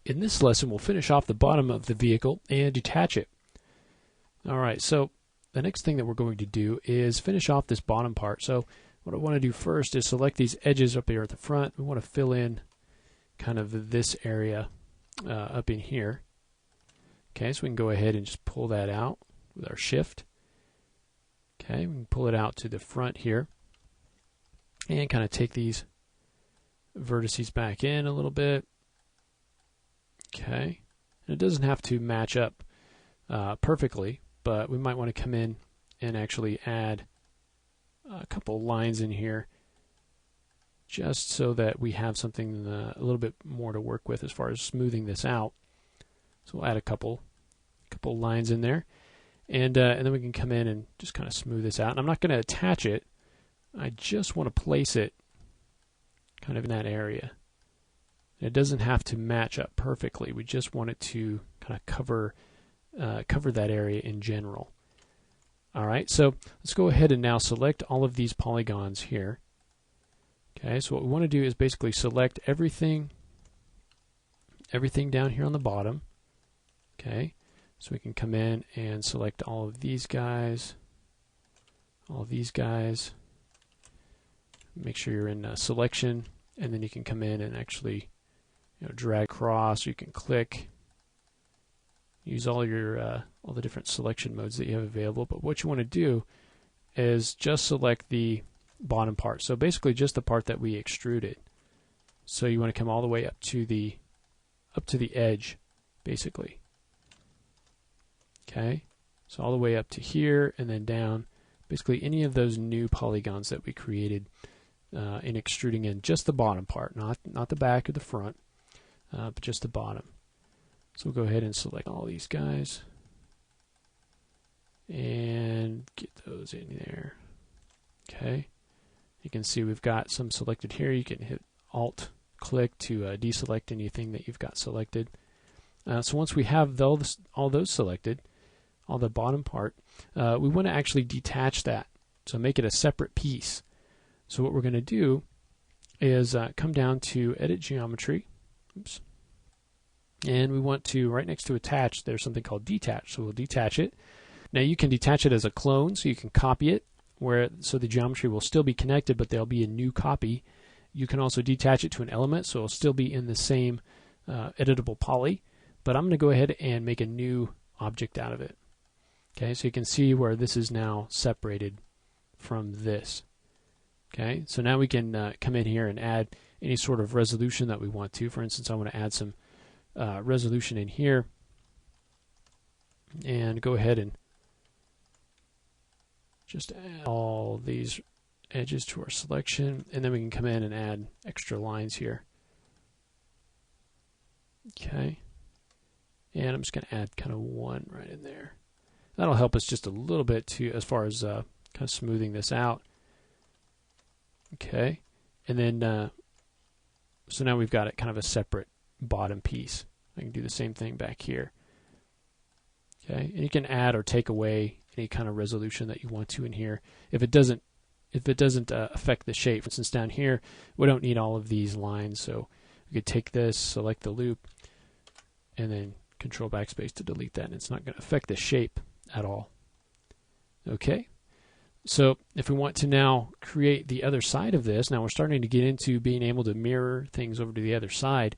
In this lesson, we'll finish off the bottom of the vehicle and detach it. All right, so the next thing that we're going to do is finish off this bottom part. So what I want to do first is select these edges up here at the front. We want to fill in kind of this area up in here. Okay, so we can go ahead and just pull that out with our shift. Okay, we can pull it out to the front here and kind of take these vertices back in a little bit. Okay, and it doesn't have to match up perfectly, but we might want to come in and actually add a couple lines in here just so that we have something a little bit more to work with as far as smoothing this out. So we'll add a couple lines in there, and then we can come in and just kind of smooth this out. And I'm not going to attach it. I just want to place it kind of in that area. It doesn't have to match up perfectly. We just want it to kind of cover that area in general. All right, so let's go ahead and now select all of these polygons here. Okay, so what we want to do is basically select everything down here on the bottom. Okay, so we can come in and select all of these guys, Make sure you're in selection, and then you can come in and actually drag across. You can click, use all the different selection modes that you have available. But what you want to do is just select the bottom part. So basically just the part that we extruded. So you want to come all the way up to the edge, basically. Okay, so all the way up to here and then down. Basically any of those new polygons that we created in extruding in just the bottom part, not the back or the front, but just the bottom. So we'll go ahead and select all these guys and get those in there. Okay, you can see we've got some selected here. You can hit Alt click to deselect anything that you've got selected. So once we have all those selected, all the bottom part, we want to actually detach that, so make it a separate piece. So what we're going to do is come down to Edit Geometry. Oops. And we want to, right next to Attach, there's something called Detach. So we'll detach it. Now you can detach it as a clone, so you can copy it, so the geometry will still be connected, but there'll be a new copy. You can also detach it to an element, so it'll still be in the same editable poly. But I'm going to go ahead and make a new object out of it. Okay, so you can see where this is now separated from this. Okay, so now we can come in here and add any sort of resolution that we want to. For instance, I want to add some resolution in here, and go ahead and just add all these edges to our selection, and then we can come in and add extra lines here. Okay, and I'm just going to add kind of one right in there. That'll help us just a little bit too, as far as kind of smoothing this out. Okay, and then so now we've got it kind of a separate bottom piece. I can do the same thing back here. Okay, and you can add or take away any kind of resolution that you want to in here. If it doesn't affect the shape, for instance, down here we don't need all of these lines, so we could take this, select the loop, and then Control backspace to delete that, and it's not going to affect the shape at all. Okay. So if we want to now create the other side of this, now we're starting to get into being able to mirror things over to the other side.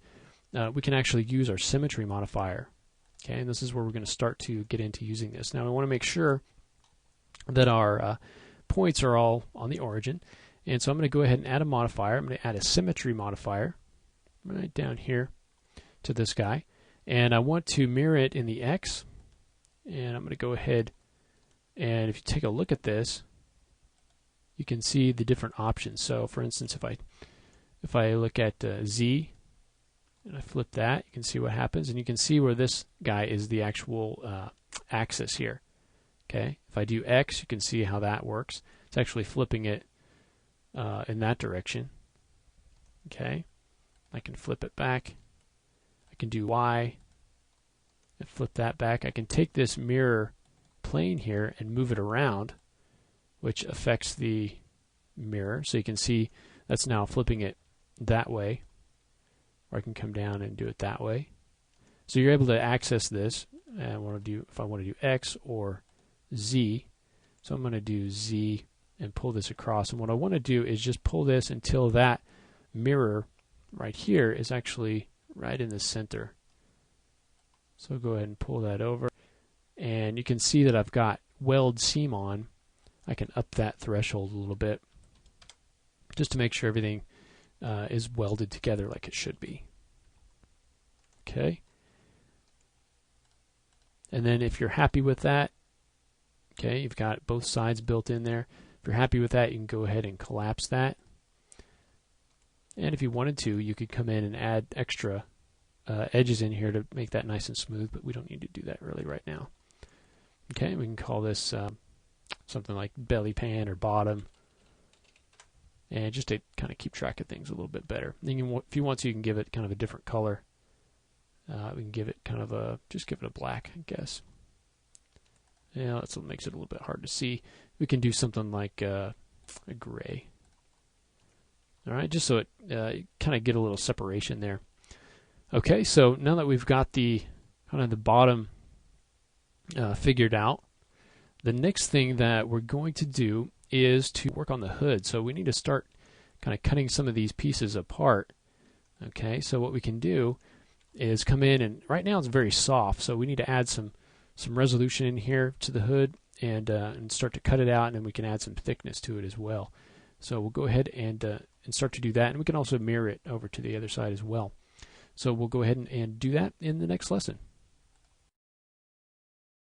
We can actually use our symmetry modifier. Okay, and this is where we're going to start to get into using this. Now we want to make sure that our points are all on the origin, and so I'm going to go ahead and add a modifier. I'm going to add a symmetry modifier right down here to this guy, and I want to mirror it in the X, and I'm going to go ahead, and if you take a look at this, you can see the different options. So for instance, if I look at Z and I flip that, you can see what happens, and you can see where this guy is the actual axis here. Okay, if I do X, you can see how that works. It's actually flipping it in that direction. Okay, I can flip it back. I can do Y and flip that back. I can take this mirror plane here and move it around, which affects the mirror. So you can see that's now flipping it that way, or I can come down and do it that way. So you're able to access this. And I want to do, if I want to do X or Z, so I'm going to do Z and pull this across. And what I want to do is just pull this until that mirror right here is actually right in the center. So go ahead and pull that over. And you can see that I've got weld seam on. I can up that threshold a little bit just to make sure everything is welded together like it should be. Okay. And then if you're happy with that, okay, you've got both sides built in there. If you're happy with that, you can go ahead and collapse that. And if you wanted to, you could come in and add extra edges in here to make that nice and smooth, but we don't need to do that really right now. Okay, we can call this something like belly pan or bottom, and just to kind of keep track of things a little bit better. And you can, if you want to, you can give it kind of a different color. We can give it kind of a, just give it a black, I guess. Yeah, that's what makes it a little bit hard to see. We can do something like a gray. All right, just so it kind of get a little separation there. Okay, so now that we've got the kind of the bottom figured out, the next thing that we're going to do is to work on the hood. So we need to start kind of cutting some of these pieces apart. Okay, so what we can do is come in, and right now it's very soft, so we need to add some resolution in here to the hood and start to cut it out, and then we can add some thickness to it as well. So we'll go ahead and start to do that, and we can also mirror it over to the other side as well. So we'll go ahead and do that in the next lesson.